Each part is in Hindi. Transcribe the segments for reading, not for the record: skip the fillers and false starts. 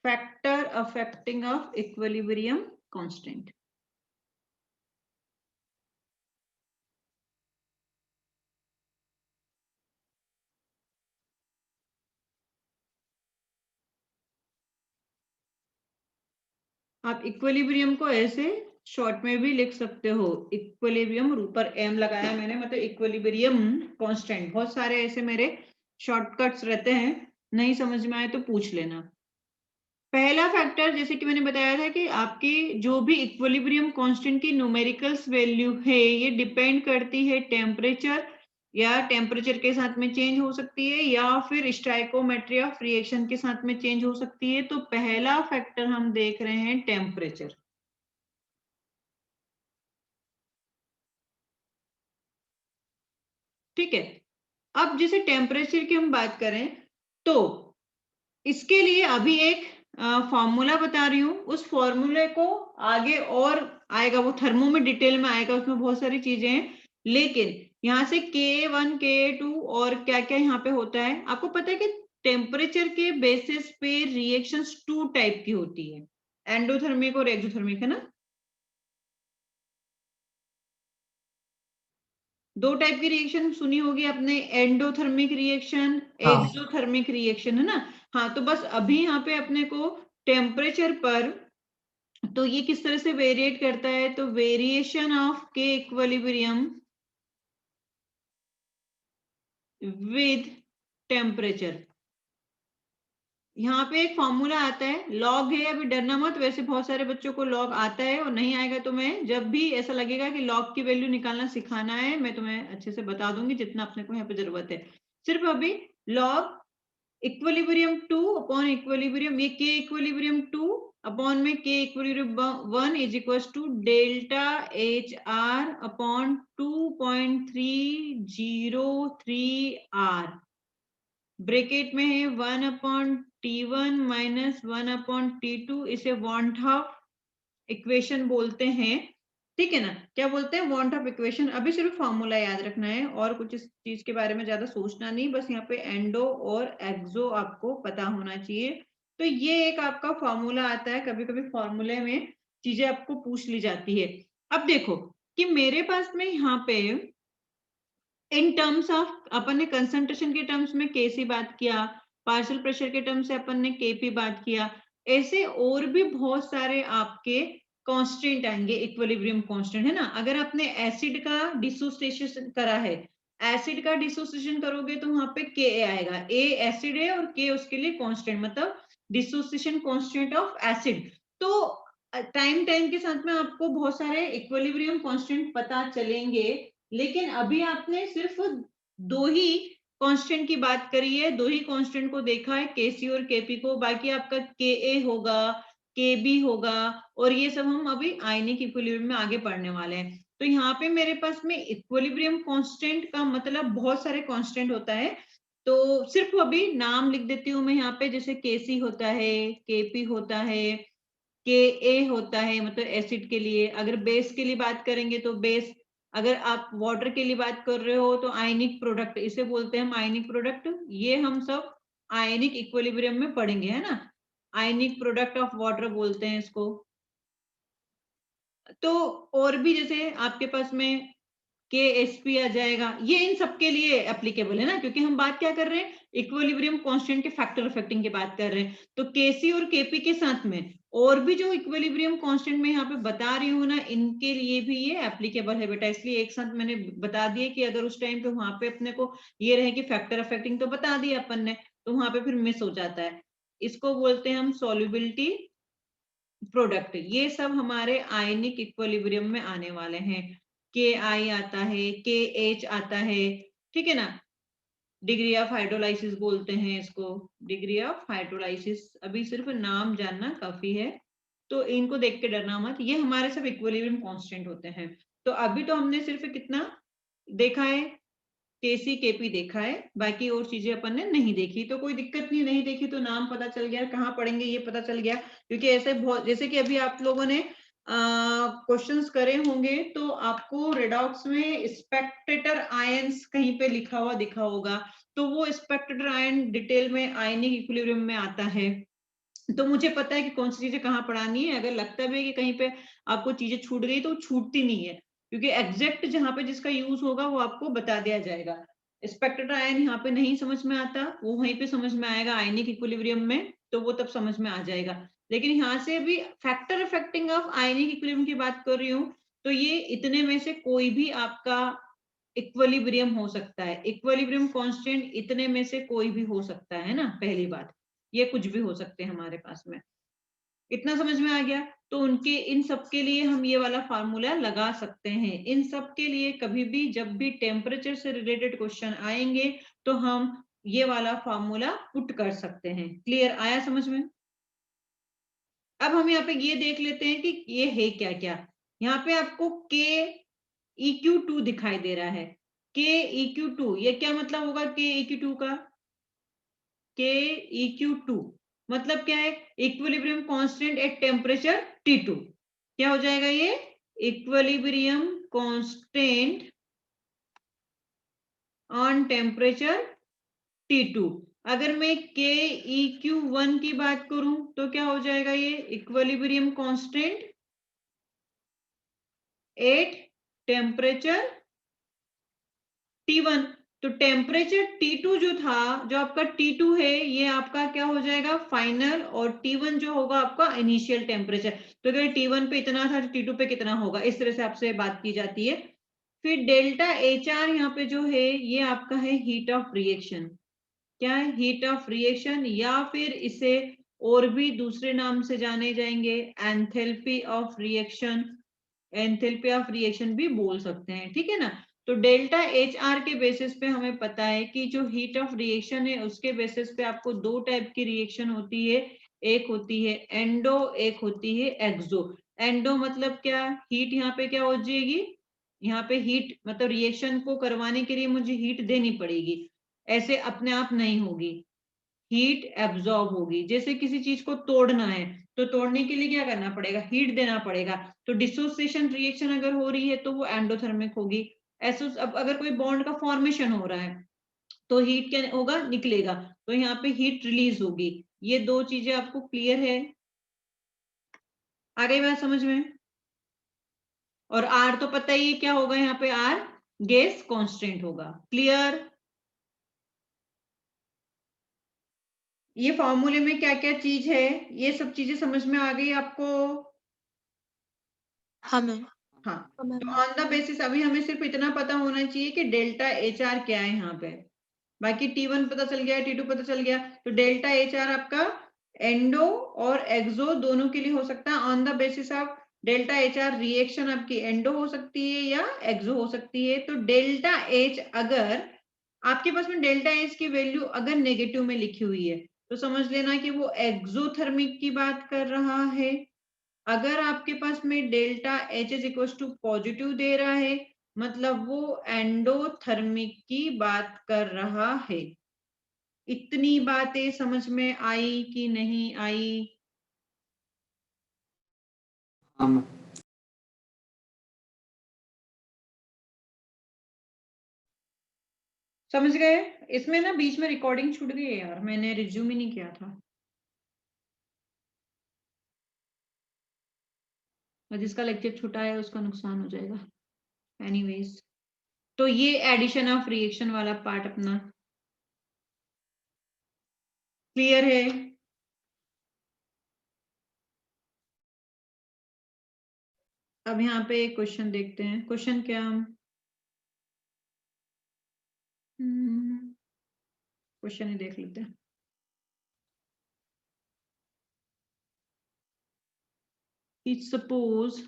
factor affecting of equilibrium constant. आप इक्विलिब्रियम को ऐसे शॉर्ट में भी लिख सकते हो, इक्विलिब्रियम और ऊपर एम लगाया मैंने, मतलब इक्विलिब्रियम कांस्टेंट। बहुत सारे ऐसे मेरे शॉर्टकट्स रहते हैं, नहीं समझ में आए तो पूछ लेना। पहला फैक्टर जैसे कि मैंने बताया था कि आपकी जो भी इक्विलिब्रियम कांस्टेंट की न्यूमेरिकल्स वैल्यू है ये डिपेंड करती है टेम्परेचर, या टेम्परेचर के साथ में चेंज हो सकती है, या फिर स्टाइकोमेट्री ऑफ रिएक्शन के साथ में चेंज हो सकती है। तो पहला फैक्टर हम देख रहे हैं टेम्परेचर। ठीक है, अब जैसे टेम्परेचर की हम बात करें तो इसके लिए अभी एक फॉर्मूला बता रही हूँ, उस फॉर्मूले को आगे और आएगा, वो थर्मो में डिटेल में आएगा, उसमें बहुत सारी चीजें हैं। लेकिन यहाँ से K1 K2 और क्या क्या यहाँ पे होता है आपको पता है कि टेम्परेचर के बेसिस पे रिएक्शंस 2 टाइप की होती है, एंडोथर्मिक और एक्सोथर्मिक, है ना। 2 टाइप की रिएक्शन सुनी होगी आपने, एंडोथर्मिक रिएक्शन, हाँ एक्सोथर्मिक रिएक्शन, है ना। हाँ, तो बस अभी यहाँ पे अपने को टेम्परेचर पर तो ये किस तरह से वेरिएट करता है, तो वेरिएशन ऑफ के इक्विलिब्रियम विद टेम्परेचर। यहाँ पे एक फॉर्मूला आता है, लॉग है, अभी डरना मत, वैसे बहुत सारे बच्चों को लॉग आता है, और नहीं आएगा तो मैं जब भी ऐसा लगेगा कि लॉग की वैल्यू निकालना सिखाना है, मैं तुम्हें अच्छे से बता दूंगी जितना अपने को यहाँ पे जरूरत है। सिर्फ अभी लॉग इक्विलिब्रियम 2 अपॉन इक्विलिब्रियम, ये के इक्विलिब्रियम 2 अपॉन में के equilibrium 1 is equal to delta H R upon 2.303 R, bracket में है 1 upon T1 minus 1 upon T2, इसे वांट ऑफ इक्वेशन बोलते हैं। ठीक है ना, क्या बोलते हैं, वांट ऑफ इक्वेशन। अभी सिर्फ फॉर्मूला याद रखना है और कुछ इस चीज के बारे में ज्यादा सोचना नहीं, बस यहाँ पे एंडो और एक्सो आपको पता होना चाहिए। तो ये एक आपका फॉर्मूला आता है, कभी कभी फॉर्मूले में चीजें आपको पूछ ली जाती है। अब देखो कि मेरे पास में यहाँ पे इन टर्म्स ऑफ अपन ने कंसंट्रेशन के टर्म्स में केसी बात किया, पार्शियल प्रेशर के टर्म्स से अपन ने केपी बात किया, ऐसे और भी बहुत सारे आपके कांस्टेंट आएंगे, इक्विलिब्रियम कांस्टेंट, है ना। अगर आपने एसिड का डिसोसिएशन करा है, एसिड का डिसोसिएशन करोगे तो वहां पे के आएगा, ए एसिड है और के उसके लिए कांस्टेंट, मतलब डिसोसिएशन कांस्टेंट ऑफ एसिड। तो टाइम टाइम के साथ में आपको बहुत सारे इक्विलिब्रियम कांस्टेंट पता चलेंगे, लेकिन अभी आपने सिर्फ 2 ही कांस्टेंट की बात करी है, 2 ही कांस्टेंट को देखा है, केसी और केपी को, बाकी आपका के ए होगा, के बी होगा, और ये सब हम अभी आयनिक इक्विलिब्रियम में आगे पढ़ने वाले हैं। तो यहाँ पे मेरे पास में इक्विलिब्रियम कांस्टेंट का मतलब बहुत सारे कांस्टेंट होता है, तो सिर्फ अभी नाम लिख देती हूँ मैं यहाँ पे, जैसे केसी होता है, केपी होता है, के ए होता है, मतलब एसिड के लिए। अगर बेस के लिए बात करेंगे तो बेस, अगर आप वाटर के लिए बात कर रहे हो तो आयनिक प्रोडक्ट, इसे बोलते हैं हम आयनिक प्रोडक्ट। ये हम सब आयनिक इक्विलिब्रियम में पढ़ेंगे, है ना, आयनिक प्रोडक्ट ऑफ वाटर बोलते हैं इसको। तो और भी जैसे आपके पास में के एस पी आ जाएगा, ये इन सबके लिए एप्लीकेबल है ना, क्योंकि हम बात क्या कर रहे हैं, इक्विलिब्रियम कांस्टेंट के फैक्टर अफेक्टिंग की बात कर रहे हैं। तो केसी और केपी के साथ में और भी जो इक्विलिब्रियम कांस्टेंट में यहाँ पे बता रही हूँ ना, इनके लिए भी ये एप्लीकेबल है बेटा, इसलिए एक साथ मैंने बता दिया कि अगर उस टाइम पे वहां पे अपने को ये रहे कि फैक्टर अफेक्टिंग तो बता दिया अपन ने, तो वहां पे फिर मिस हो जाता है। इसको बोलते हैं हम सॉल्युबिलिटी प्रोडक्ट। ये सब हमारे आयनिक इक्विलिब्रियम में आने वाले हैं, के आई आता है, के एच आता है, ठीक है ना। डिग्री ऑफ हाइड्रोलाइसिस बोलते हैं इसको, डिग्री ऑफ हाइड्रोलाइसिस, अभी सिर्फ नाम जानना काफी है, तो इनको देख के डरना मत, ये हमारे सब इक्विलिब्रियम कांस्टेंट होते हैं। तो अभी तो हमने सिर्फ कितना देखा है, केसी केपी देखा है, बाकी और चीजें अपन ने नहीं देखी, तो कोई दिक्कत नहीं, नहीं देखी तो नाम पता चल गया, कहाँ पढ़ेंगे ये पता चल गया। क्योंकि ऐसे बहुत, जैसे कि अभी आप लोगों ने क्वेश्चंस करे होंगे तो आपको रेडॉक्स में स्पेक्टेटर आयंस कहीं पे लिखा हुआ दिखा होगा, तो वो स्पेक्टेटर आयन डिटेल में आयनिक इक्विलिब्रियम में आता है। तो मुझे पता है कि कौन सी चीजें कहाँ पढ़ानी है। अगर लगता भी है कि कहीं पे आपको चीजें छूट गई तो छूटती नहीं है, क्योंकि एग्जैक्ट जहां पे जिसका यूज होगा वो आपको बता दिया जाएगा। स्पेक्ट्रेट आयन यहाँ पे नहीं समझ में आता, वो वहीं पे समझ में आएगा आयनिक इक्विलिब्रियम में, तो वो तब समझ में आ जाएगा। लेकिन यहाँ से भी factor affecting of ionic equilibrium की बात कर रही हूँ, तो ये इतने में से कोई भी आपका इक्विलिब्रियम हो सकता है। इक्विलिब्रियम कांस्टेंट इतने में से कोई भी हो सकता है ना, पहली बात ये कुछ भी हो सकते हैं हमारे पास में। इतना समझ में आ गया। तो उनके इन सब के लिए हम ये वाला फार्मूला लगा सकते हैं। इन सब के लिए कभी भी जब भी टेम्परेचर से रिलेटेड क्वेश्चन आएंगे तो हम ये वाला फार्मूला पुट कर सकते हैं। क्लियर आया समझ में? अब हम यहाँ पे ये देख लेते हैं कि ये है क्या क्या। यहाँ पे आपको के EQ2 दिखाई दे रहा है। के EQ2 ये क्या मतलब होगा? के EQ2 का के EQ2 मतलब क्या है? Equilibrium constant at temperature T2। क्या हो जाएगा ये? Equilibrium constant on temperature T2। अगर मैं के EQ1 की बात करूं तो क्या हो जाएगा? ये equilibrium constant at temperature T1। तो टेम्परेचर T2 जो था, जो आपका T2 है, ये आपका क्या हो जाएगा? फाइनल। और T1 जो होगा आपका इनिशियल टेम्परेचर। तो अगर T1 पे इतना था तो T2 पे कितना होगा, इस तरह से आपसे बात की जाती है। फिर डेल्टा HR यहाँ पे जो है ये आपका है हीट ऑफ रिएक्शन। क्या है? हीट ऑफ रिएक्शन, या फिर इसे और भी दूसरे नाम से जाने जाएंगे enthalpy of reaction. Enthalpy of reaction भी बोल सकते हैं, ठीक है ना। तो डेल्टा HR के बेसिस पे हमें पता है कि जो हीट ऑफ रिएक्शन है उसके बेसिस पे आपको दो टाइप की रिएक्शन होती है। एक होती है एंडो, एक होती है एक्सो। एंडो मतलब क्या? हीट यहाँ पे क्या हो जाएगी? यहाँ पे हीट मतलब रिएक्शन को करवाने के लिए मुझे हीट देनी पड़ेगी, ऐसे अपने आप नहीं होगी। हीट एब्जॉर्ब होगी। जैसे किसी चीज को तोड़ना है तो तोड़ने के लिए क्या करना पड़ेगा? हीट देना पड़ेगा। तो डिसोसिएशन रिएक्शन अगर हो रही है तो वो एंडोथर्मिक होगी। ऐसे अब अगर कोई बॉन्ड का फॉर्मेशन हो रहा है तो हीट क्या होगा? निकलेगा। तो यहाँ पे हीट रिलीज होगी। ये दो चीजें आपको क्लियर है? आ गई बात समझ में? और आर तो पता ही है क्या होगा, यहाँ पे आर गैस कांस्टेंट होगा। क्लियर? ये फॉर्मूले में क्या क्या चीज है, ये सब चीजें समझ में आ गई आपको? हाँ मैम। हाँ। तो ऑन द बेसिस अभी हमें सिर्फ इतना पता होना चाहिए कि डेल्टा HR क्या है यहाँ पे। बाकी T1 पता चल गया, T2 पता चल गया। तो डेल्टा HR आपका एंडो और एक्सो दोनों के लिए हो सकता है। On the basis of delta HR reaction आपकी एंडो हो सकती है या एक्सो हो सकती है। तो डेल्टा H अगर आपके पास में डेल्टा H की वैल्यू अगर नेगेटिव में लिखी हुई है तो समझ लेना कि वो एक्सोथर्मिक की बात कर रहा है। अगर आपके पास में delta H is equal to positive दे रहा है मतलब वो एंडोथर्मिक की बात कर रहा है। इतनी बातें समझ में आई कि नहीं आई? समझ गए? इसमें ना बीच में रिकॉर्डिंग छूट गई है यार, मैंने रिज्यूम ही नहीं किया था। और जिसका लेक्चर छूटा है उसका नुकसान हो जाएगा। एनीवेज, तो ये एडिशन ऑफ रिएक्शन वाला पार्ट अपना क्लियर है? अब यहाँ पे एक क्वेश्चन देखते हैं। क्वेश्चन क्या? क्वेश्चन ही देख लेते हैं। सपोज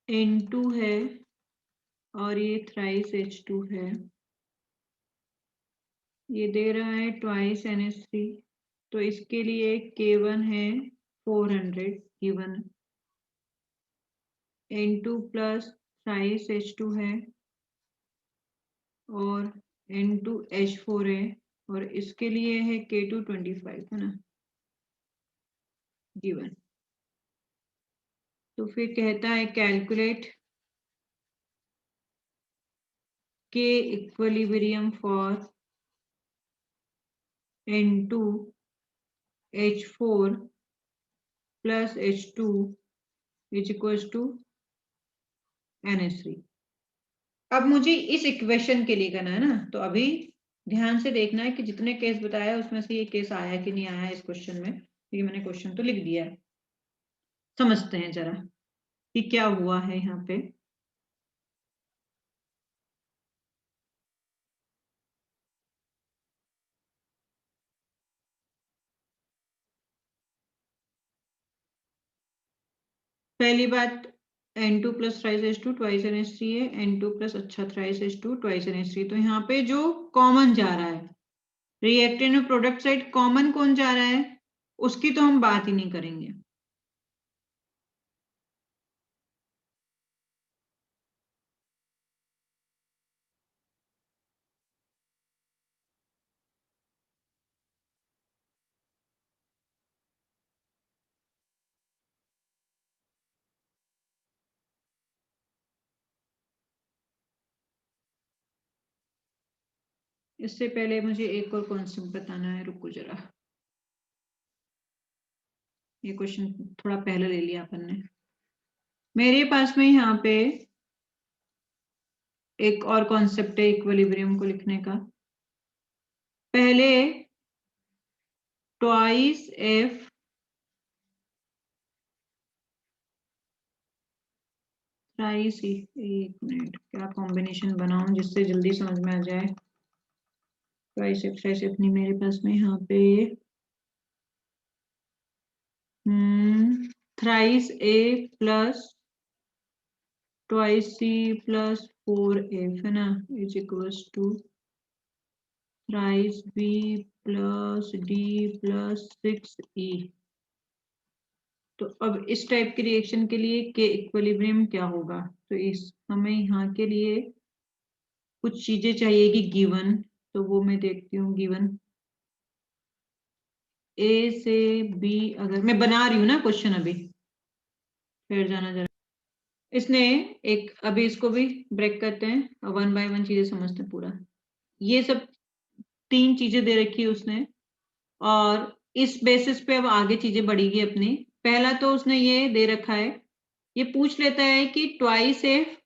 N2 है और ये थ्राइस H2 है। ये दे रहा है ट्वाइस NH3। तो इसके लिए K1 है 400 given. N2 plus thrice H2 है और N2H4 है और इसके लिए है K2 25 है ना गिवन। तो फिर कहता है calculate K equilibrium for N2H4 plus H2 is equal to NH3। अब मुझे इस इक्वेशन के लिए करना है ना, तो अभी ध्यान से देखना है कि जितने केस बताया उसमें से ये केस आया कि नहीं आया इस क्वेश्चन में, क्योंकि मैंने क्वेश्चन तो लिख दिया है। समझते हैं जरा कि क्या हुआ है यहाँ पे। पहली बात, N2 plus thrice H2 twice NH3 है, N2 प्लस अच्छा थ्राइस H2 ट्वाइस NH3। तो यहाँ पे जो कॉमन जा रहा है रिएक्टेंट में प्रोडक्ट साइड कॉमन कौन जा रहा है उसकी तो हम बात ही नहीं करेंगे। इससे पहले मुझे एक और कॉन्सेप्ट बताना है, रुको जरा। ये क्वेश्चन थोड़ा पहले ले लिया अपन ने। मेरे पास में यहाँ पे एक और कॉन्सेप्ट है इक्विलिब्रियम को लिखने का। पहले ट्वाइस एफ थ्राइस, एक मिनट क्या कॉम्बिनेशन बनाऊं जिससे जल्दी समझ में आ जाए। ट्वाइस एफ थ्राइस एफ नहीं, मेरे पास में यहाँ पे thrice A plus twice C plus 4F है ना, is equals to thrice B plus D plus 6E। तो अब इस टाइप के रिएक्शन के लिए के इक्विलिब्रियम क्या होगा, तो इस हमें यहाँ के लिए कुछ चीजें चाहिएगी गिवन, तो वो मैं देखती हूँ। गिवन ए से बी, अगर मैं बना रही हूँ ना क्वेश्चन अभी, फिर जाना जरा। इसने एक, अभी इसको भी ब्रेक करते हैं, वन बाय वन चीजें समझते हैं पूरा। ये सब तीन चीजें दे रखी है उसने, और इस बेसिस पे अब आगे चीजें बढ़ेगी अपनी। पहला तो उसने ये दे रखा है, ये पूछ लेता है कि ट्वाइस एफ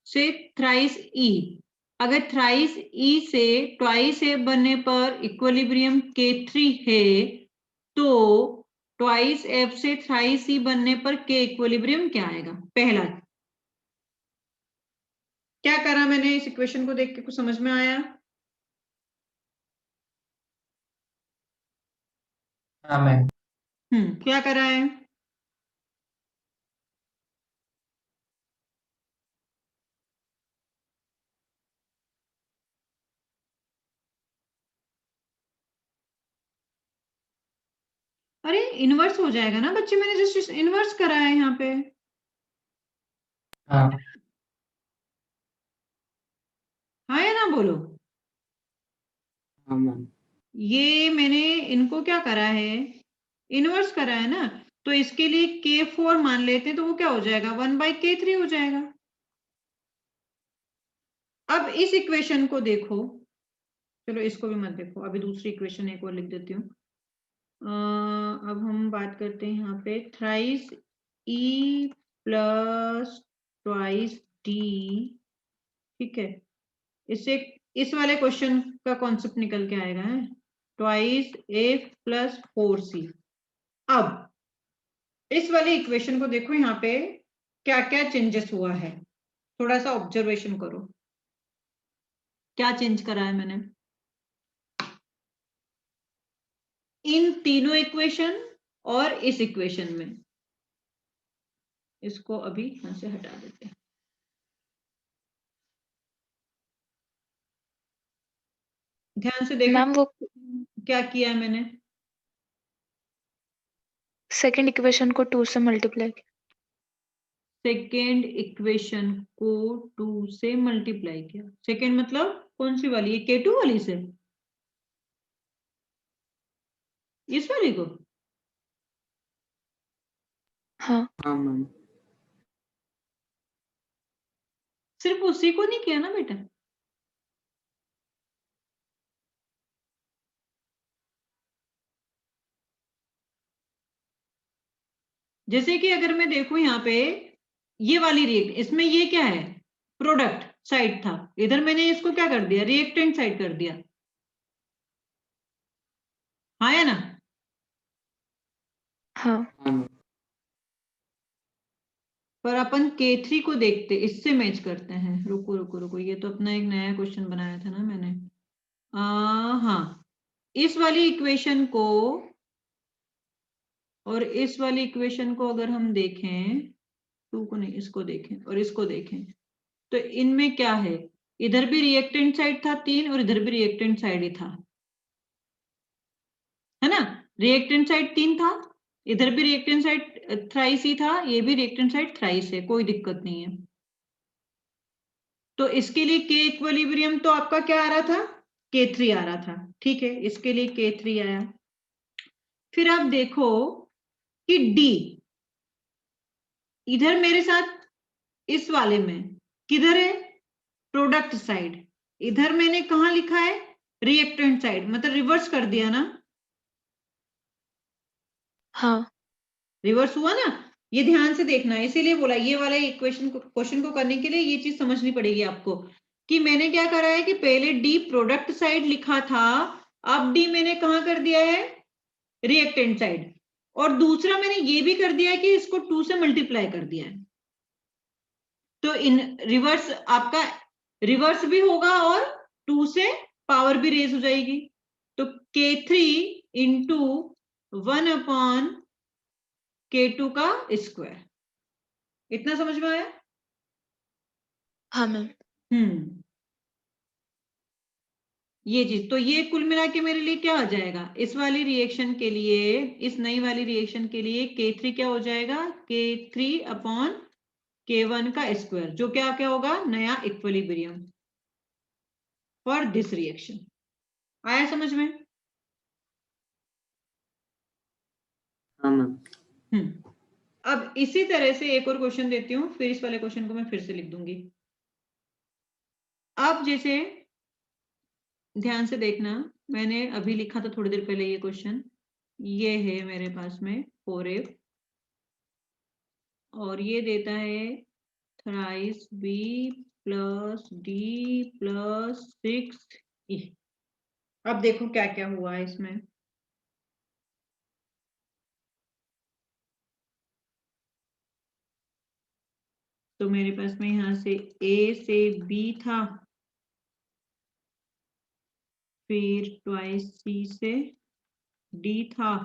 से थ्राइस ई, अगर थ्राइस ई से ट्वाइस एफ बनने पर इक्विलिब्रियम K3 है, तो ट्वाइस एफ से थ्राइस ई बनने पर के इक्विलिब्रियम क्या आएगा। पहला क्या करा मैंने, इस इक्वेशन को देख के कुछ समझ में आया? हाँ मैम। क्या करा है? अरे इनवर्स हो जाएगा ना बच्चे, मैंने जस्ट इनवर्स करा है यहाँ पे। हाँ हाँ या ना बोलो। हाँ मैम। ये मैंने इनको क्या करा है, इनवर्स करा है ना। तो इसके लिए K4 मान लेते हैं, तो वो क्या हो जाएगा, 1/K3 हो जाएगा। अब इस इक्वेशन को देखो, चलो इसको भी मत देखो, अभी दूसरी इक्वेशन एक और लिख देती हूँ। अब हम बात करते हैं यहाँ पे thrice E plus twice D, ठीक है। इससे इस वाले क्वेश्चन का कॉन्सेप्ट निकल के आएगा है, ट्वाइस F प्लस 4C। अब इस वाले इक्वेशन को देखो, यहाँ पे क्या क्या चेंजेस हुआ है, थोड़ा सा ऑब्जर्वेशन करो। क्या चेंज करा है मैंने इन तीनों इक्वेशन और इस इक्वेशन में। इसको अभी यहां से हटा देते हैं। ध्यान से देखो मैम वो क्या किया है मैंने। सेकंड इक्वेशन को 2 से मल्टीप्लाई। सेकेंड इक्वेशन को 2 से मल्टीप्लाई किया। सेकेंड मतलब कौन सी वाली, ये K2 वाली से, इस वाली को। हाँ हाँ मैम। सिर्फ उसी को नहीं किया ना बेटा, जैसे कि अगर मैं देखूं यहाँ पे ये वाली रिएक्ट, इसमें ये क्या है, प्रोडक्ट साइड था, इधर मैंने इसको क्या कर दिया, रिएक्टेंट साइड कर दिया, हाँ या ना? हाँ हाँ मैम। पर अपन K3 को देखते, इससे मैच करते हैं। रुको रुको रुको, ये तो अपना एक नया क्वेश्चन बनाया था ना मैंने। हाँ, इस वाली इक्वेशन को और इस वाली इक्वेशन को अगर हम देखें, टू को नहीं, इसको देखें और इसको देखें, तो इनमें क्या है, इधर भी रिएक्टेंट साइड था 3 और इधर भी रिएक्टेंट साइड ही था, है ना? रिएक्टेंट साइड 3 था, इधर भी रिएक्टेंट साइड थ्राइस ही था, ये भी रिएक्टेंट साइड थ्राइस है, कोई दिक्कत नहीं है। तो इसके लिए के इक्विलिब्रियम तो आपका क्या आ रहा था, K3 आ रहा था, ठीक है, इसके लिए K3 आया। फिर आप देखो कि D इधर मेरे साथ इस वाले में किधर है, प्रोडक्ट साइड, इधर मैंने कहा लिखा है रिएक्टेंट साइड, मतलब रिवर्स कर दिया ना, हाँ रिवर्स हुआ ना, ये ध्यान से देखना है, इसीलिए बोला ये वाला इक्वेशन को, क्वेश्चन को करने के लिए ये चीज समझनी पड़ेगी आपको, कि मैंने क्या करा है कि पहले डी प्रोडक्ट साइड लिखा था, अब डी मैंने कहा कर दिया है, रिएक्टेंट साइड, और दूसरा मैंने ये भी कर दिया है कि इसको 2 से मल्टीप्लाई कर दिया है, तो इन रिवर्स आपका रिवर्स भी होगा और 2 से पावर भी रेज हो जाएगी, तो K3 इंटू 1/K2 का स्क्वायर, इतना समझ में आया? हाँ मैम। ये चीज, तो ये कुल मिला के मेरे लिए क्या हो जाएगा, इस वाली रिएक्शन के लिए, इस नई वाली रिएक्शन के लिए K3 क्या हो जाएगा, K3/K1 का स्क्वायर, जो क्या क्या होगा, नया इक्विलिब्रियम फॉर दिस रिएक्शन। आया समझ में? हाँ मैम। अब इसी तरह से एक और क्वेश्चन देती हूँ, फिर इस वाले क्वेश्चन को मैं फिर से लिख दूंगी। अब जैसे ध्यान से देखना, मैंने अभी लिखा था थोड़ी देर पहले ये क्वेश्चन, ये है मेरे पास में 4F और ये देता है thrice B plus D plus 6E। अब देखो क्या क्या हुआ है इसमें, तो मेरे पास में यहां से A से B था, फिर ट्वाइस C से D था,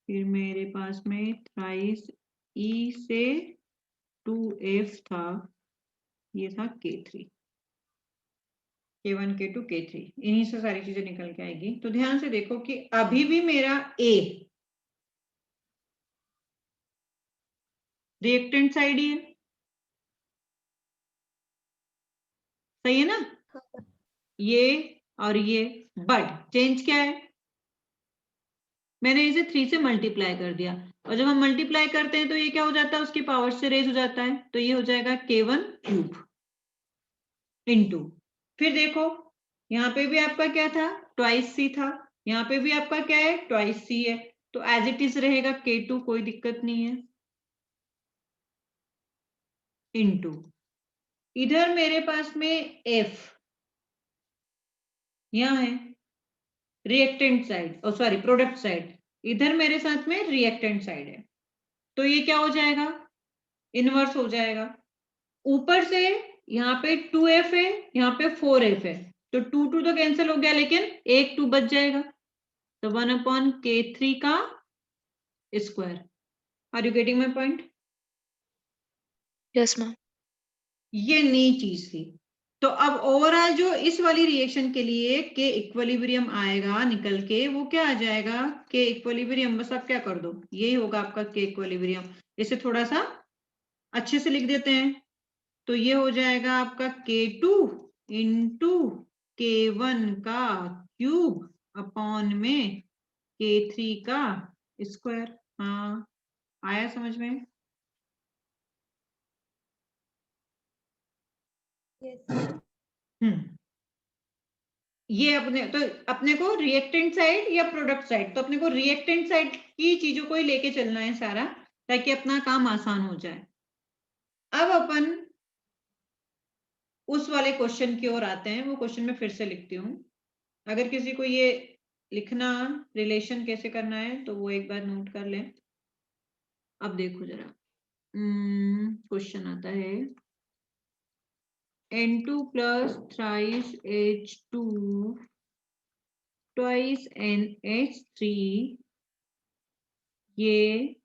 फिर मेरे पास में थ्राइस E से 2F था, ये था K3, K1 K2 K3, इन्हीं से सारी चीजें निकल के आएगी। तो ध्यान से देखो कि अभी भी मेरा A रिएक्टेंट साइड ही है, सही है ना, ये और ये, बट चेंज क्या है, मैंने इसे 3 से मल्टीप्लाई कर दिया, और जब हम मल्टीप्लाई करते हैं तो ये क्या हो जाता है, उसकी पावर से रेज हो जाता है, तो ये हो जाएगा K1 क्यूब इंटू, फिर देखो यहाँ पे भी आपका क्या था, ट्वाइस C था, यहाँ पे भी आपका क्या है, ट्वाइस C है, तो एज इट इज रहेगा K2, कोई दिक्कत नहीं है, इंटू इधर मेरे पास में F यहाँ है रिएक्टेंट साइड, और सॉरी प्रोडक्ट साइड, इधर मेरे साथ में रिएक्टेंट साइड है, तो ये क्या हो जाएगा, इनवर्स हो जाएगा, ऊपर से यहाँ पे 2F है, यहाँ पे 4F है, तो 2 तो कैंसिल हो गया, लेकिन एक 2 बच जाएगा, तो 1/K3 का square. Are you getting my point? Yes ma'am. ये नई चीज थी। तो अब ओवरऑल जो इस वाली रिएक्शन के लिए के इक्विलिब्रियम आएगा निकल के, वो क्या आ जाएगा, के इक्विलिब्रियम, बस आप क्या कर दो, यही होगा आपका के इक्विलिब्रियम, इसे थोड़ा सा अच्छे से लिख देते हैं, तो ये हो जाएगा आपका K2 इंटू K1 का क्यूब अपॉन में K3 का स्क्वायर। हाँ, आया समझ में? हम्म ये अपने को रिएक्टेंट साइड या प्रोडक्ट साइड, तो अपने को रिएक्टेंट साइड की चीजों को ही लेके चलना है सारा, ताकि अपना काम आसान हो जाए। अब अपन उस वाले क्वेश्चन की ओर आते हैं। वो क्वेश्चन मैं फिर से लिखती हूँ। अगर किसी को ये लिखना रिलेशन कैसे करना है तो वो एक बार नोट कर ले। अब देखो जरा, क्वेश्चन आता है N2 plus thrice H2 twice NH3। ये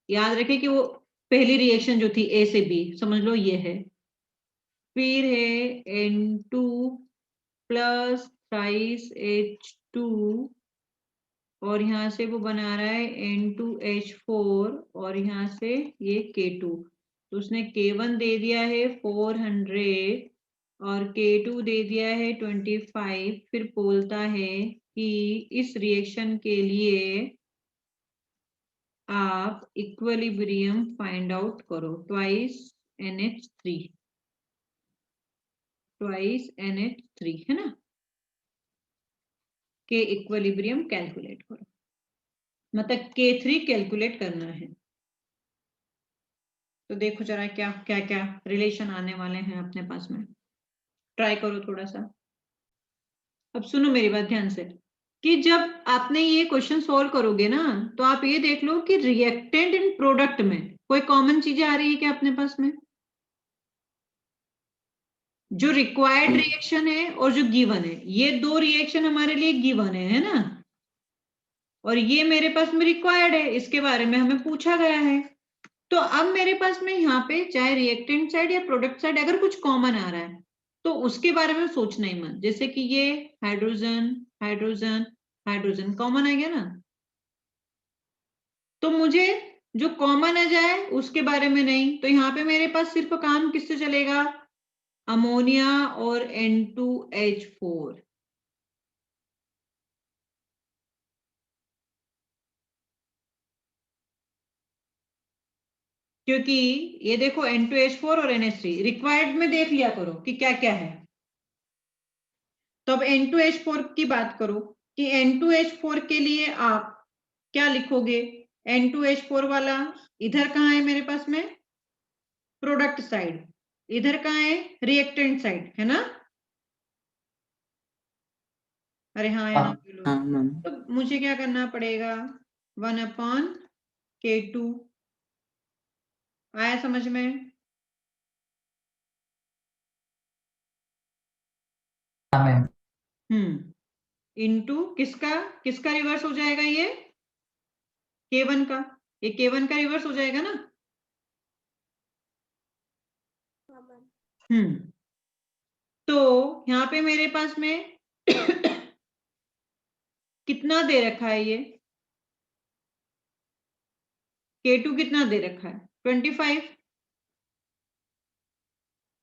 याद रखे कि वो पहली रिएक्शन जो थी A से B, समझ लो ये है। फिर है N2 plus thrice H2 और यहाँ से वो बना रहा है N2H4 और यहाँ से ये K2। तो उसने K1 दे दिया है 400 और K2 दे दिया है 25। फिर बोलता है कि इस रिएक्शन के लिए आप इक्विलिब्रियम फाइंड आउट करो, ट्वाइस NH3 है ना, के इक्विलिब्रियम कैलकुलेट करो, मतलब K3 कैलकुलेट करना है। तो देखो जरा क्या क्या क्या रिलेशन आने वाले हैं अपने पास में, ट्राई करो थोड़ा सा। अब सुनो मेरी बात ध्यान से, कि जब आपने ये क्वेश्चन सॉल्व करोगे ना, तो आप ये देख लो कि रिएक्टेंट इन प्रोडक्ट में कोई कॉमन चीजें आ रही है क्या अपने पास में? जो रिक्वायर्ड रिएक्शन है और जो गिवन है, ये दो रिएक्शन हमारे लिए गिवन है ना, और ये मेरे पास में रिक्वायर्ड है, इसके बारे में हमें पूछा गया है। तो अब मेरे पास में यहाँ पे चाहे रिएक्टेंट साइड या प्रोडक्ट साइड अगर कुछ कॉमन आ रहा है तो उसके बारे में सोचना ही मत। जैसे कि ये हाइड्रोजन हाइड्रोजन हाइड्रोजन कॉमन आ गया ना, तो मुझे जो कॉमन आ जाए उसके बारे में नहीं। तो यहाँ पे मेरे पास सिर्फ काम किससे चलेगा? अमोनिया और N2H4। क्योंकि ये देखो N2H4 और NH3 रिक्वायर्ड में देख लिया करो कि क्या क्या है। तो अब N2H4 की बात करो कि N2H4 के लिए आप क्या लिखोगे? N2H4 वाला इधर कहाँ है मेरे पास में? Product side. इधर कहाँ है? रिएक्टेंट साइड, है ना? अरे हाँ या ना बोलो। हाँ मैम। तो मुझे क्या करना पड़ेगा? 1/K2। आया समझ में? इनटू किसका किसका रिवर्स हो जाएगा? ये K1 का। ये K1 का रिवर्स हो जाएगा ना? तो यहाँ पे मेरे पास में कितना दे रखा है? ये K2 कितना दे रखा है? 25।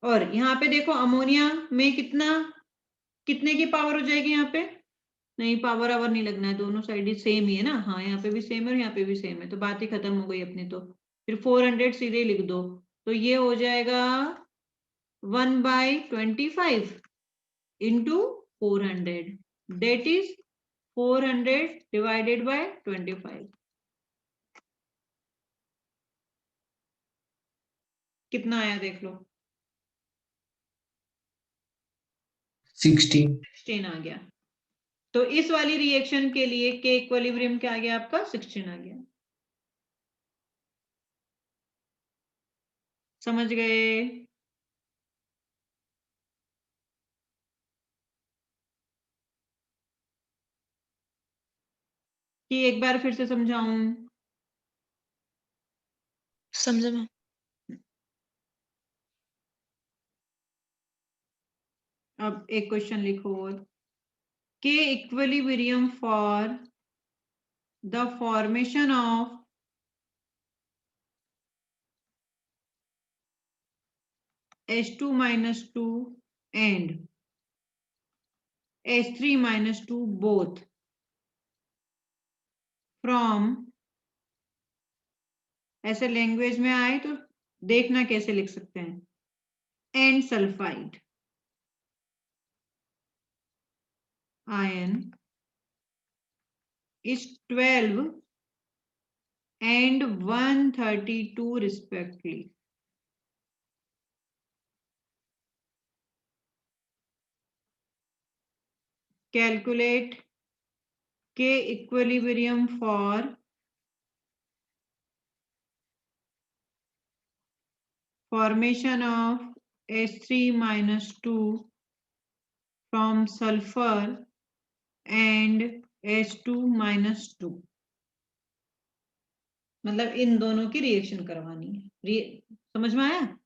और यहाँ पे देखो अमोनिया में कितने की पावर हो जाएगी यहाँ पे? नहीं, पावर आवर नहीं लगना है, दोनों साइड ही सेम ही है ना। हाँ, यहाँ पे भी सेम है और यहाँ पे भी सेम है, तो बात ही खत्म हो गई अपनी। तो फिर 400 सीधे लिख दो, तो ये हो जाएगा 1/25 into 400, that is 400 divided by 25। कितना आया देख लो? 16 आ गया। तो इस वाली रिएक्शन के लिए के इक्विलिब्रियम क्या आ गया आपका? 16 आ गया। समझ गए? कि एक बार फिर से समझाऊं? समझा मैम। अब एक क्वेश्चन लिखो और, के equilibrium for the formation of H2-2 and H3-2 both from, ऐसे लैंग्वेज में आए तो देखना कैसे लिख सकते हैं, and sulphide. ion is 12 and 132 respectively. Calculate K equilibrium for formation of H3-2 from sulfur and H2-2. मतलब इन दोनों की रिएक्शन करवानी है। समझ में आया?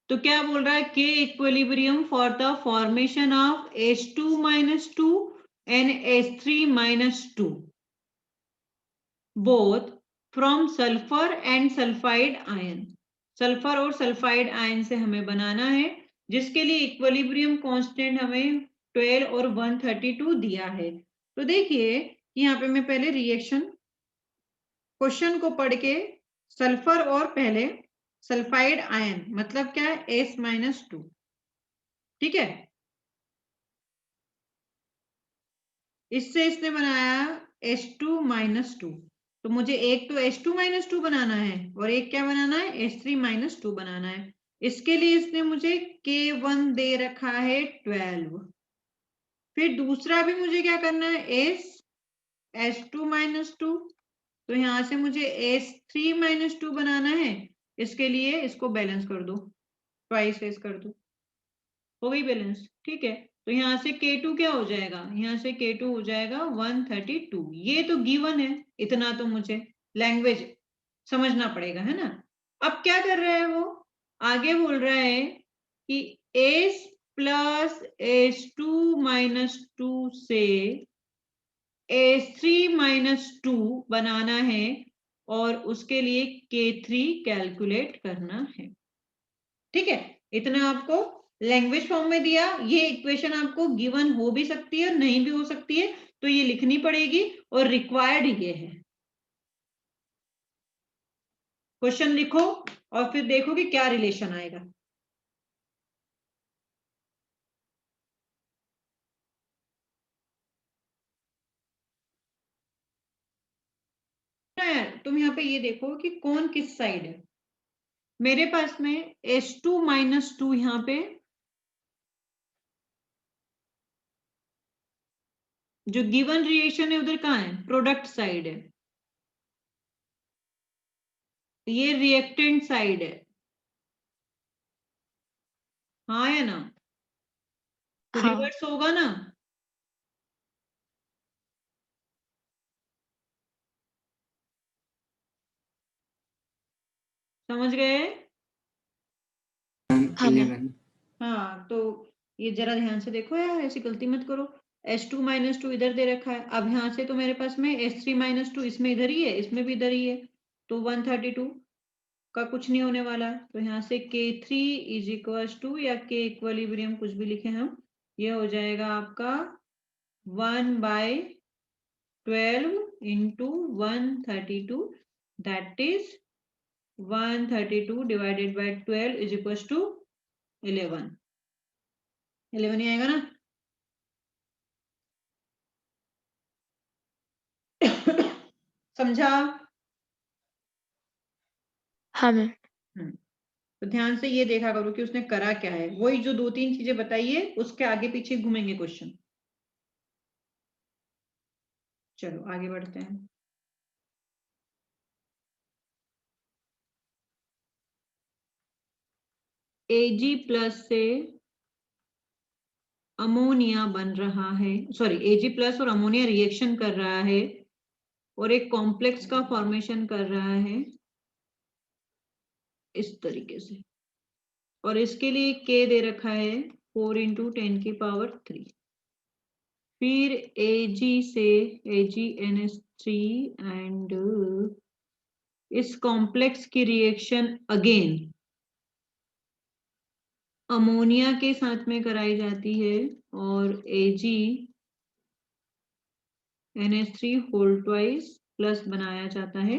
तो क्या बोल रहा है? K equilibrium for the formation of H2-2 and H3-2 both from sulfur and sulfide ion. Sulphur और सल्फाइड आयन से हमें बनाना है, जिसके लिए इक्विलिब्रियम कांस्टेंट हमें 12 और 132 दिया है। तो देखिए यहाँ पे मैं पहले रिएक्शन क्वेश्चन को पढ़ के सल्फर और पहले सल्फाइड आयन मतलब क्या है S-2, ठीक है। इससे इसने बनाया H2-2, तो मुझे एक तो H2-2 बनाना है और एक क्या बनाना है? H3-2 बनाना है। इसके लिए इसने मुझे K1 दे रखा है 12। फिर दूसरा भी मुझे क्या करना है? H2-2, तो यहां से मुझे H3-2 बनाना है। इसके लिए इसको बैलेंस कर दो, ट्वाइस ऐस कर दो, हो गई बैलेंस, ठीक है। तो यहाँ से K2 क्या हो जाएगा? यहाँ से K2 हो जाएगा 132। ये तो गिवन है, इतना तो मुझे लैंग्वेज समझना पड़ेगा, है ना। अब क्या कर रहा है वो? आगे बोल रहा है कि S प्लस H2-2 से H3-2 बनाना है और उसके लिए K3 कैलकुलेट करना है, ठीक है। इतना आपको लैंग्वेज फॉर्म में दिया। ये इक्वेशन आपको गिवन हो भी सकती है और नहीं भी हो सकती है, तो ये लिखनी पड़ेगी और रिक्वायर्ड ये है। क्वेश्चन लिखो और फिर देखो कि क्या रिलेशन आएगा। तुम यहाँ पे ये देखो कि कौन किस साइड है। मेरे पास में H2-2 यहाँ पे जो गिवन रिएक्शन है उधर कहाँ है? प्रोडक्ट साइड है। ये रिएक्टेंट साइड है, हाँ है ना। तो हाँ। रिवर्स होगा ना। समझ गए? हाँ मैम। हाँ, तो ये जरा ध्यान से देखो यार, ऐसी गलती मत करो। H2-2 इधर दे रखा है। अब यहाँ से तो मेरे पास में H3-2 इसमें इधर ही है, इसमें भी इधर ही है, तो 132 का कुछ नहीं होने वाला। तो यहाँ से K3 इज इक्वल्स टू, या K इक्विलिब्रियम कुछ भी लिखे हम, ये हो जाएगा आपका 1/12 into 132, that is 132 divided by 12 is equals to 11 ही आएगा ना। समझा? हाँ मैम। तो ध्यान से ये देखा करो कि उसने करा क्या है। वही जो 2-3 चीजें बताइए उसके आगे पीछे घूमेंगे क्वेश्चन। चलो आगे बढ़ते हैं। Ag+ से अमोनिया बन रहा है, सॉरी Ag+ और अमोनिया रिएक्शन कर रहा है और एक कॉम्प्लेक्स का फॉर्मेशन कर रहा है इस तरीके से, और इसके लिए K दे रखा है 4 × 10⁻³ फिर Ag से AgNH3 एंड इस कॉम्प्लेक्स की रिएक्शन अगेन अमोनिया के साथ में कराई जाती है और AgNH3 होल ट्वाइस प्लस बनाया जाता है।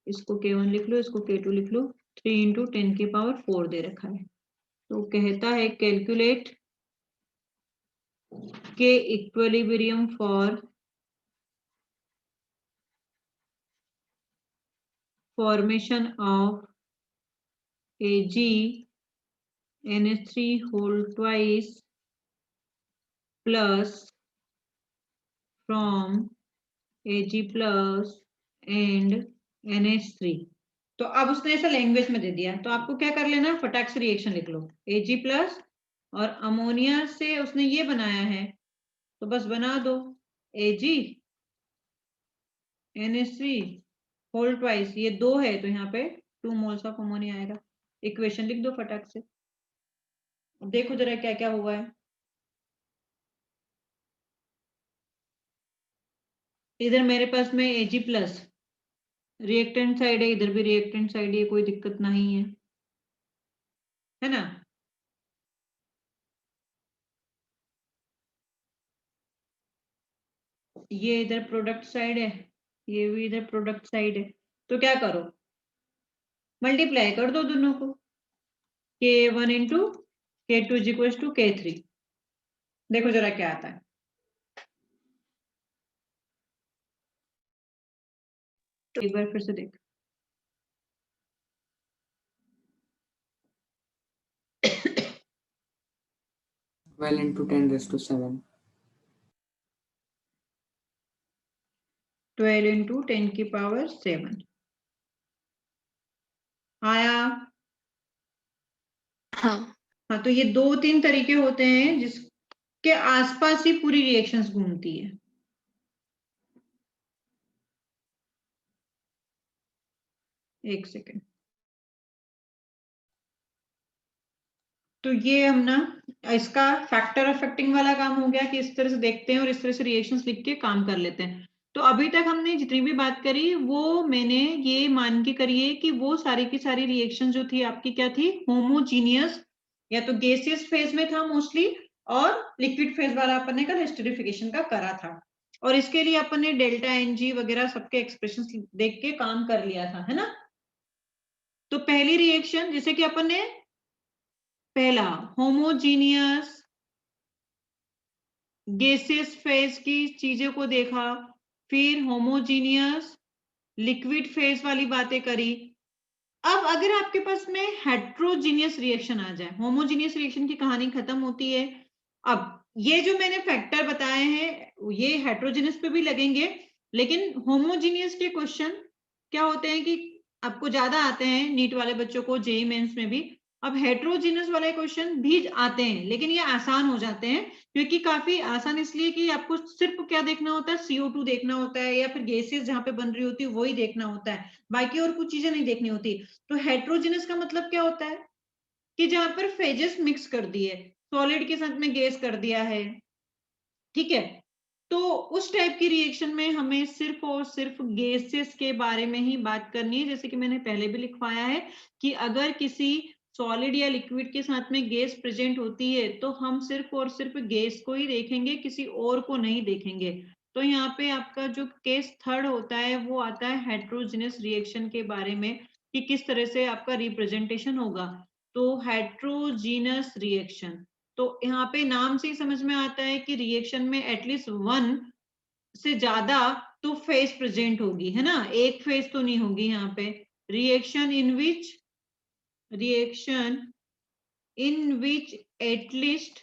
इसको K1 लिख लो, इसको K2 लिख लो। 3 × 10⁻⁴ दे रखा है। तो कहता है कैलकुलेट के equilibrium for formation of Ag NH3 whole twice plus from Ag plus and NH3। तो अब उसने ऐसा लैंग्वेज में दे दिया, तो आपको क्या कर लेना, फटाक से रिएक्शन लिख लो। Ag प्लस और अमोनिया से उसने ये बनाया है, तो बस बना दो Ag NH3 होल ट्वाइस, ये 2 है तो यहाँ पे 2 मोल्स ऑफ अमोनिया आएगा। इक्वेशन लिख दो फटाक से। अब देखो जरा क्या क्या हुआ है। इधर मेरे पास में Ag प्लस रिएक्टेंट साइड है, इधर भी रिएक्टेंट साइड है, कोई दिक्कत नहीं है ना। ये इधर प्रोडक्ट साइड है, ये भी इधर प्रोडक्ट साइड है, तो क्या करो, मल्टीप्लाई कर दो दोनों को। K1 into K2 is equal to K3। देखो जरा क्या आता है। तो एक बार फिर से देख। 12 into 10 raised to 7. 12 इंटू 10 की पावर 7 आया। हाँ। हाँ, तो ये 2-3 तरीके होते हैं जिसके आसपास ही पूरी रिएक्शंस घूमती है। एक सेकेंड। तो ये हम ना इसका फैक्टर अफेक्टिंग वाला काम हो गया कि इस तरह से देखते हैं और इस तरह से रिएक्शंस लिख के काम कर लेते हैं। तो अभी तक हमने जितनी भी बात करी वो मैंने ये मान के करिए कि वो सारी की सारी रिएक्शन जो थी आपकी क्या थी, होमोजीनियस या तो गैसियस फेज में था मोस्टली, और लिक्विड फेज वाला अपन ने कल एस्टरिफिकेशन का करा था, और इसके लिए अपन ने डेल्टा एनजी वगैरह सबके एक्सप्रेशन देख के काम कर लिया था, है ना। तो पहली रिएक्शन जैसे कि अपन ने पहला होमोजीनियस गैसियस फेज की चीजों को देखा, फिर होमोजीनियस लिक्विड फेज वाली बातें करी। अब अगर आपके पास में हेट्रोजीनियस रिएक्शन आ जाए, होमोजीनियस रिएक्शन की कहानी खत्म होती है। अब ये जो मैंने फैक्टर बताए हैं ये हेट्रोजीनियस पे भी लगेंगे, लेकिन होमोजीनियस के क्वेश्चन क्या होते हैं कि आपको ज्यादा आते हैं नीट वाले बच्चों को, जेईई मेंस में भी। अब हेट्रोजीनियस वाले क्वेश्चन भी आते हैं लेकिन ये आसान हो जाते हैं, क्योंकि काफी आसान इसलिए कि आपको सिर्फ क्या देखना होता है, CO2 देखना होता है या फिर गैसेस जहां पे बन रही होती है वही देखना होता है, बाकी और कुछ चीजें नहीं देखनी होती। तो हेट्रोजीनियस का मतलब क्या होता है कि जहां पर फेजेस मिक्स कर दिए, सॉलिड के साथ में गैस कर दिया है, ठीक है। तो उस टाइप की रिएक्शन में हमें सिर्फ और सिर्फ गैसेस के बारे में ही बात करनी है, जैसे कि मैंने पहले भी लिखवाया है कि अगर किसी सॉलिड या लिक्विड के साथ में गैस प्रेजेंट होती है तो हम सिर्फ और सिर्फ गैस को ही देखेंगे, किसी और को नहीं देखेंगे। तो यहाँ पे आपका जो केस थर्ड होता है वो आता है हेट्रोजीनियस रिएक्शन के बारे में, कि किस तरह से आपका रिप्रेजेंटेशन होगा। तो हेट्रोजीनियस रिएक्शन, तो यहाँ पे नाम से ही समझ में आता है कि रिएक्शन में एटलीस्ट 1 से ज्यादा तो फेज प्रेजेंट होगी, है ना, एक फेज तो नहीं होगी यहाँ पे। रिएक्शन इन विच एटलीस्ट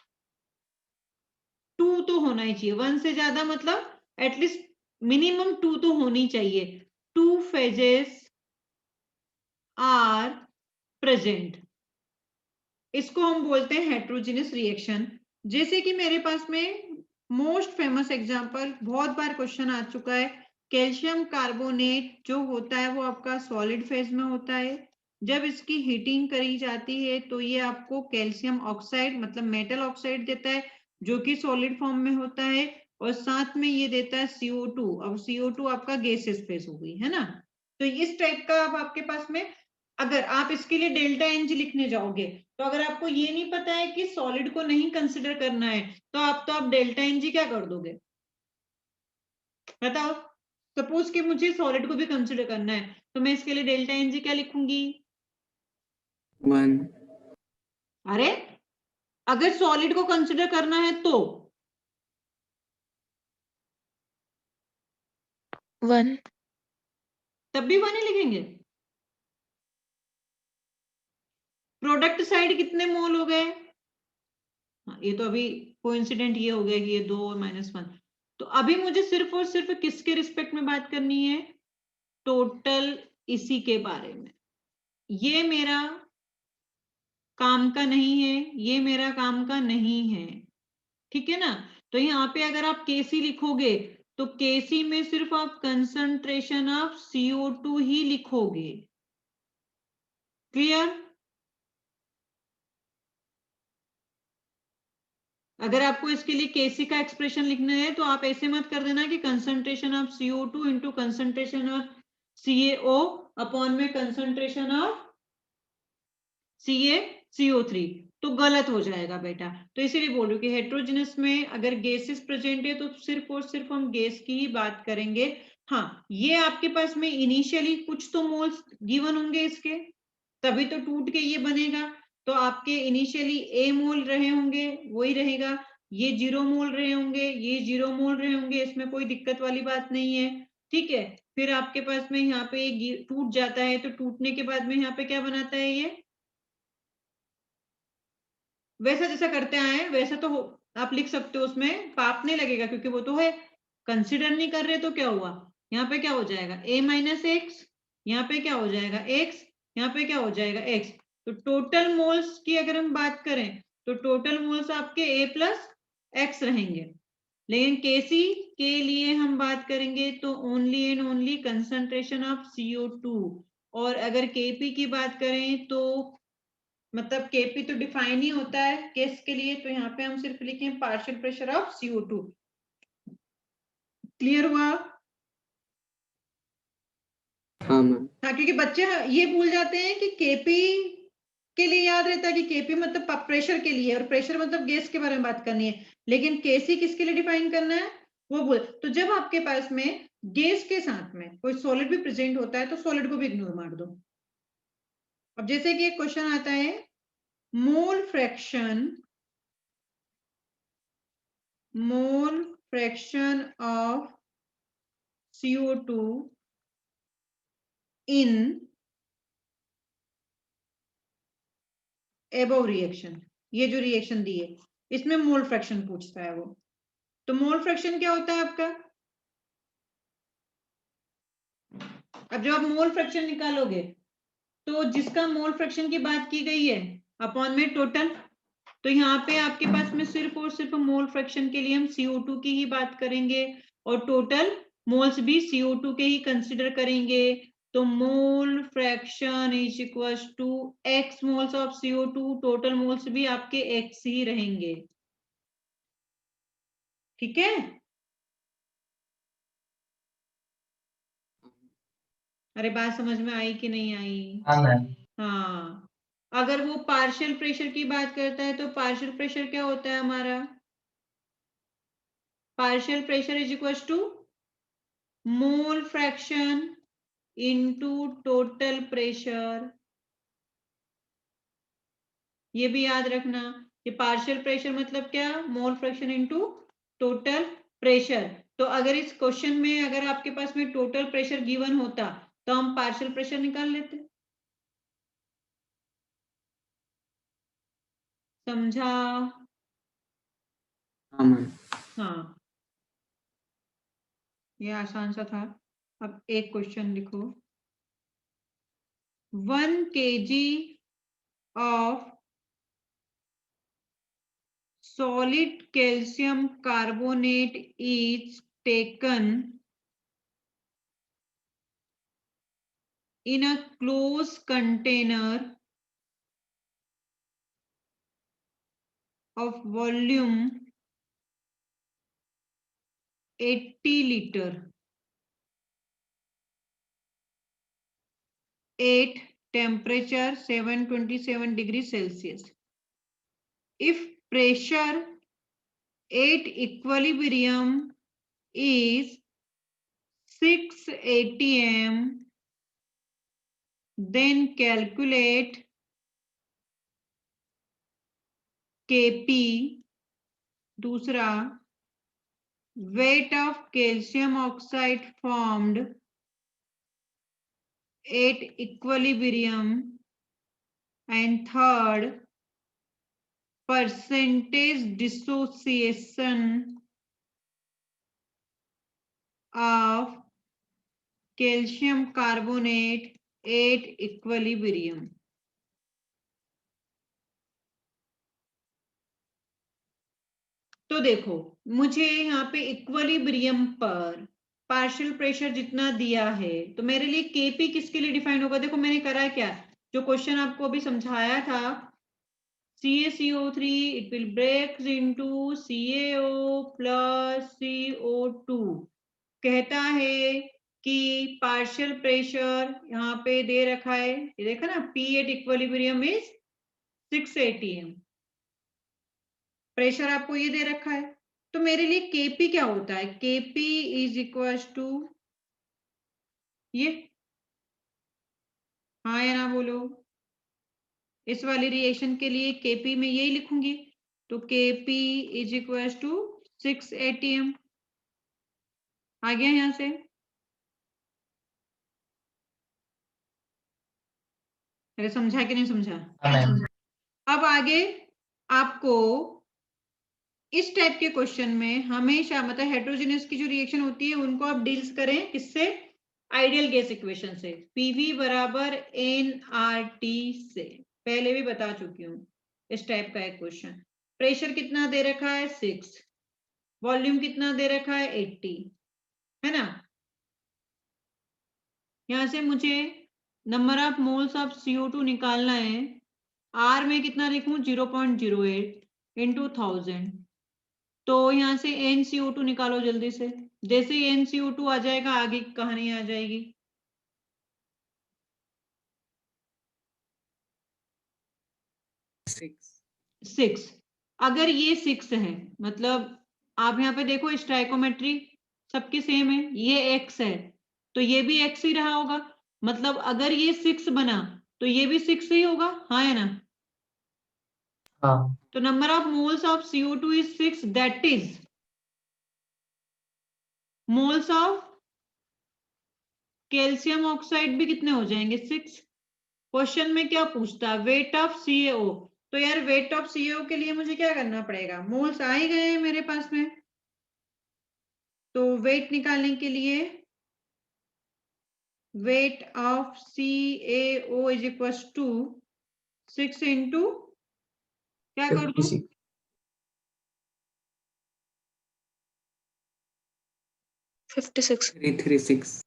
2 तो होना ही चाहिए, 1 से ज्यादा मतलब एटलीस्ट मिनिमम 2 तो होनी चाहिए। 2 फेजेस आर प्रेजेंट, इसको हम बोलते हैं हेट्रोजीनियस रिएक्शन। जैसे कि मेरे पास में मोस्ट फेमस एग्जांपल बहुत बार क्वेश्चन आ चुका है, कैल्शियम कार्बोनेट जो होता है वो आपका सॉलिड फेज में होता है। जब इसकी हीटिंग करी जाती है तो ये आपको कैल्शियम ऑक्साइड मतलब मेटल ऑक्साइड देता है, जो कि सॉलिड फॉर्म में होता है, और साथ में ये देता है CO2। अब CO2 आपका गैसियस फेज हो गई, है ना। तो इस टाइप का अब आपके पास में अगर आप इसके लिए डेल्टा एनजी लिखने जाओगे, तो अगर आपको ये नहीं पता है कि सॉलिड को नहीं कंसिडर करना है तो आप डेल्टा एनजी क्या कर दोगे, बताओ। सपोज कि मुझे सॉलिड को भी कंसिडर करना है तो मैं इसके लिए डेल्टा एनजी क्या लिखूंगी, 1. अरे अगर सॉलिड को कंसिडर करना है तो 1. तब भी 1 ही लिखेंगे। प्रोडक्ट साइड कितने मोल हो गए? हाँ, ये तो अभी कोइंसिडेंट ये हो गया कि ये 2 और -1। तो अभी मुझे सिर्फ और सिर्फ किसके रिस्पेक्ट में बात करनी है? टोटल इसी के बारे में। ये मेरा काम का नहीं है, ये मेरा काम का नहीं है, ठीक है ना? तो यहाँ पे अगर आप केसी लिखोगे तो केसी में सिर्फ आप कंसंट्रेशन ऑफ CO2 ही लिखोगे। क्लियर? अगर आपको इसके लिए केसी का एक्सप्रेशन लिखना है तो आप ऐसे मत कर देना कि concentration of CO2 into concentration of CaO upon में कंसंट्रेशन ऑफ CaCO3, तो गलत हो जाएगा बेटा। तो इसीलिए बोल रही हूँ कि हेट्रोजेनस में अगर गैसेस प्रेजेंट है तो सिर्फ और सिर्फ हम गैस की ही बात करेंगे। हाँ, ये आपके पास में इनिशियली कुछ तो मोल्स गिवन होंगे इसके, तभी तो टूट के ये बनेगा। तो आपके इनिशियली A मोल रहे होंगे, वही रहेगा। ये 0 मोल रहे होंगे, ये 0 मोल रहे होंगे, इसमें कोई दिक्कत वाली बात नहीं है, ठीक है। फिर आपके पास में यहाँ पे टूट जाता है, तो टूटने के बाद में यहाँ पे क्या बनाता है? ये वैसा जैसा करते आए हैं वैसा तो आप लिख सकते हो, उसमें पाप नहीं लगेगा क्योंकि वो तो है। कंसिडर नहीं कर रहे तो क्या हुआ? यहाँ पे क्या हो जाएगा? A माइनस एक्स, यहाँ पे क्या हो जाएगा? x, यहाँ पे क्या हो जाएगा? x। तो टोटल मोल्स की अगर हम बात करें तो टोटल मोल्स आपके A प्लस एक्स रहेंगे। लेकिन केसी के लिए हम बात करेंगे तो only and only concentration of CO2। और अगर केपी की बात करें तो मतलब केपी तो डिफाइन ही होता है केस के लिए, तो यहाँ पे हम सिर्फ लिखें partial pressure of CO2। Clear हुआ? हाँ मैम। हाँ, क्योंकि बच्चे ये भूल जाते हैं कि केपी के लिए याद रहता है कि केपी मतलब प्रेशर के लिए, और प्रेशर मतलब गैस के बारे में बात करनी है, लेकिन केसी किसके लिए डिफाइन करना है वो भूल। तो जब आपके पास में गैस के साथ में कोई सॉलिड भी प्रेजेंट होता है तो सॉलिड को भी इग्नोर मार दो। अब जैसे कि एक क्वेश्चन आता है, mole fraction of CO2 in above reaction, ये जो रिएक्शन दी है इसमें मोल फ्रैक्शन पूछता है वो। तो मोल फ्रैक्शन क्या होता है आपका? अब जब आप मोल फ्रैक्शन निकालोगे तो जिसका मोल फ्रैक्शन की बात की गई है अपॉन में टोटल, तो यहाँ पे आपके पास में सिर्फ और सिर्फ मोल फ्रैक्शन के लिए हम CO2 की ही बात करेंगे और टोटल मोल्स भी CO2 के ही कंसिडर करेंगे। तो mole fraction is equal to x moles of CO2, total moles भी आपके x ही रहेंगे, ठीक है। अरे बात समझ में आई कि नहीं आई? हाँ मैम। हाँ, अगर वो पार्शियल प्रेशर की बात करता है तो पार्शियल प्रेशर क्या होता है हमारा? Partial pressure is equal to mole fraction into total pressure. ये भी याद रखना कि पार्शियल प्रेशर मतलब क्या? Mole fraction into total pressure. तो अगर इस क्वेश्चन में अगर आपके पास में टोटल प्रेशर गिवन होता तो हम पार्शियल प्रेशर निकाल लेते। समझा? हाँ मैम। हाँ, ये आसान सा था। अब एक क्वेश्चन लिखो, 1 kg of solid calcium carbonate is taken in a closed container of volume 80 liter at temperature 727 degrees Celsius. If pressure at equilibrium is 6 atm, then calculate Kp, दूसरा weight of calcium oxide formed at equilibrium, and third, percentage dissociation of calcium carbonate at equilibrium. तो देखो मुझे यहाँ पे इक्विलिब्रियम पर पार्शियल प्रेशर जितना दिया है, तो मेरे लिए केपी किसके लिए डिफाइन होगा? देखो मैंने करा क्या, जो क्वेश्चन आपको अभी समझाया था, CaCO3 it will break into CaO plus CO2, कहता है कि पार्शियल प्रेशर यहाँ पे दे रखा है, ये देखा ना, P at equilibrium is 6 atm, pressure आपको ये दे रखा है। तो मेरे लिए केपी क्या होता है? केपी इज इक्वल टू ये, हाँ या ना बोलो। इस वाली रिएक्शन के लिए केपी में यही लिखूंगी, तो KP is equal to 6 atm। आ गया यहां से? अरे समझा कि नहीं समझा? अब आगे आपको इस टाइप के क्वेश्चन में हमेशा मतलब हेट्रोजेनियस की जो रिएक्शन होती है उनको आप डील्स करें किससे? आइडियल गैस इक्वेशन से, पीवी बराबर एनआरटी से। पहले भी बता चुकी हूँ इस टाइप का एक क्वेश्चन। प्रेशर कितना दे रखा है? 6, वॉल्यूम कितना दे रखा है? 80, है ना। यहां से मुझे number of moles of CO2 निकालना है। आर में कितना लिखूं? 0.08 इंटू 1000। तो यहाँ से NCO2 निकालो जल्दी से। जैसे ही NCO2 आ जाएगा आगे की कहानी आ जाएगी। 6, अगर ये 6 है मतलब आप यहाँ पे देखो स्टाइकोमेट्री सबकी सेम है, ये X है तो ये भी X ही रहा होगा, मतलब अगर ये 6 बना तो ये भी 6 ही होगा, हाँ है ना। हाँ। तो number of moles of CO2 is 6, that is moles of calcium oxide भी कितने हो जाएंगे? 6। क्वेश्चन में क्या पूछता है? Wait of CaO। तो यार वेट ऑफ CaO के लिए मुझे क्या करना पड़ेगा? मोल्स आ ही गए हैं मेरे पास में, तो वेट निकालने के लिए weight of CaO is equal to 6 into क्या कर दूं? 56. 336।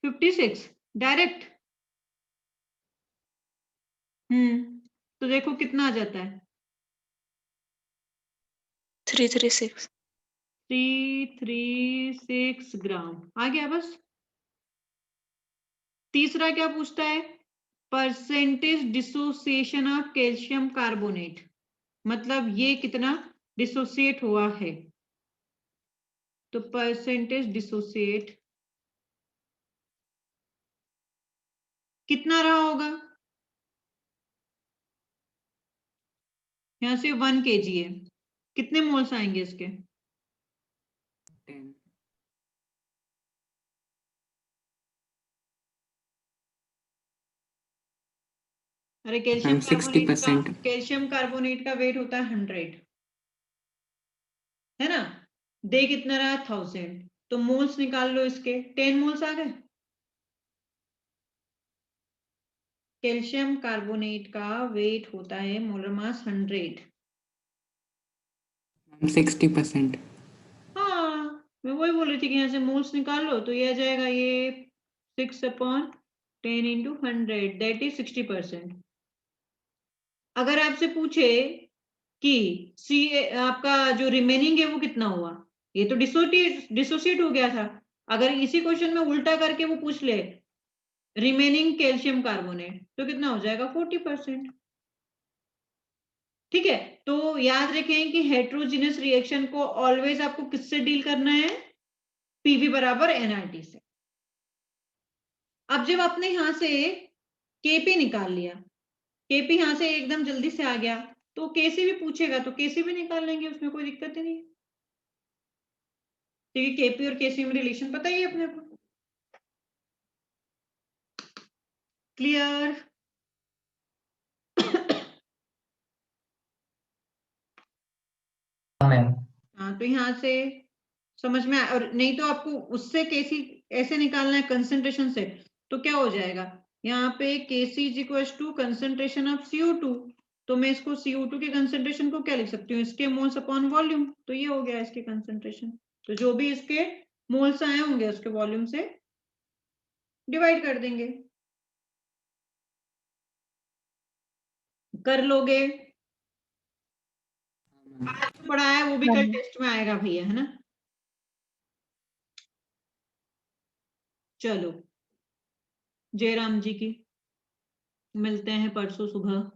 56 डायरेक्ट। तो देखो कितना आ जाता है? 336. 336 ग्राम आ गया बस। तीसरा क्या पूछता है? Percentage dissociation of calcium carbonate, मतलब ये कितना डिसोसिएट हुआ है। तो परसेंटेज डिसोसिएट कितना रहा होगा? यहां से 1 kg है, कितने मोल्स आएंगे इसके? 10। अरे कैल्शियम 60%। कार्बोनेट का वेट होता है 100, है ना। दे कितना रहा? 1000, तो मोल्स निकाल लो इसके, 10 मोल्स आ गए। कैल्शियम कार्बोनेट का वेट होता है मोलर मास 100। 60%। हाँ मैं वही बोल रही थी कि यहाँ से मोल्स निकाल लो तो ये आ जाएगा, ये 6/10 इंटू 100 दैट इज 60%। अगर आपसे पूछे कि सी आपका जो रिमेनिंग है वो कितना हुआ, ये तो डिसोसिएट हो गया था। अगर इसी क्वेश्चन में उल्टा करके वो पूछ ले रिमेनिंग कैल्शियम कार्बोनेट तो कितना हो जाएगा? 40%। ठीक है, तो याद रखें कि हेट्रोजीनियस रिएक्शन को ऑलवेज आपको किससे डील करना है? पीवी बराबर एनआरटी से। अब जब आपने यहां से केपी निकाल लिया, केपी यहां से एकदम जल्दी से आ गया, तो केसी भी पूछेगा तो केसी भी निकाल लेंगे, उसमें कोई दिक्कत ही नहीं, क्योंकि केपी और केसी में रिलेशन पता ही है अपने को। क्लियर? हाँ, तो यहाँ से समझ में और नहीं तो आपको उससे केसी ऐसे निकालना है कंसंट्रेशन से, तो क्या हो जाएगा, यहाँ पे KC is equal to concentration of CO2, तो मैं इसको CO2 के कंसंट्रेशन को क्या लिख सकती हूँ, इसके मोल्स अपॉन वॉल्यूम, तो ये हो गया इसके कंसंट्रेशन। तो जो भी इसके मोल्स आए होंगे उसके वॉल्यूम से डिवाइड कर देंगे। कर लोगे? आज जो पढ़ा है वो भी कल टेस्ट में आएगा भैया, है ना। चलो, जयराम जी की मिलते हैं परसों सुबह।